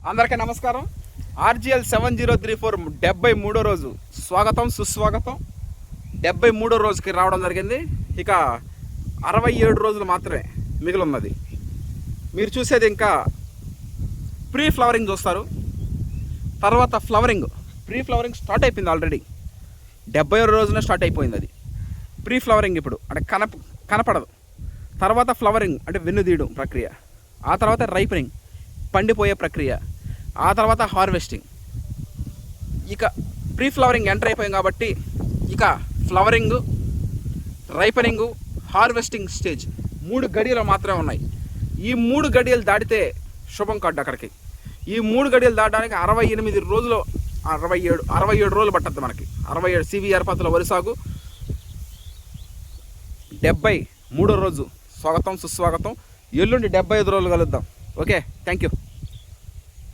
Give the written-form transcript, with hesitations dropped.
అందరికీ నమస్కారం. ఆర్జిఎల్ 7034 73వ రోజు స్వాగతం సుస్వాగతం. 73వ రోజుకి రావడం జరిగింది. ఇక 67 రోజులు మాత్రమే మిగిలి ఉన్నది. మీరు చూసేది ఇంకా ప్రీ ఫ్లవరింగ్ చూస్తారు, తర్వాత ఫ్లవరింగ్. ప్రీ ఫ్లవరింగ్ స్టార్ట్ అయిపోయింది ఆల్రెడీ. 70వ రోజున స్టార్ట్ అయిపోయింది అది. ప్రీ ఫ్లవరింగ్ ఇప్పుడు అంటే కనపడదు. తర్వాత ఫ్లవరింగ్ అంటే వెన్నుదీయడం ప్రక్రియ, ఆ తర్వాత రైపనింగ్ పండిపోయే ప్రక్రియ, ఆ తర్వాత హార్వెస్టింగ్. ఇక ప్రీ ఫ్లవరింగ్ ఎంటర్ అయిపోయింది కాబట్టి ఇక ఫ్లవరింగ్, రైపనింగ్, హార్వెస్టింగ్ స్టేజ్ 3 గడియలు మాత్రమే ఉన్నాయి. ఈ 3 గడియలు దాటితే శుభం కార్డు అక్కడికి. ఈ 3 గడియలు దాటడానికి 68 రోజులు 67 రోజులు పట్టద్దు మనకి. 67 సివిఆర్ పద్ధతిలో వరి సాగు. 73వ రోజు స్వాగతం సుస్వాగతం. ఎల్లుండి 75 రోజులు కలుద్దాం. Okay, thank you.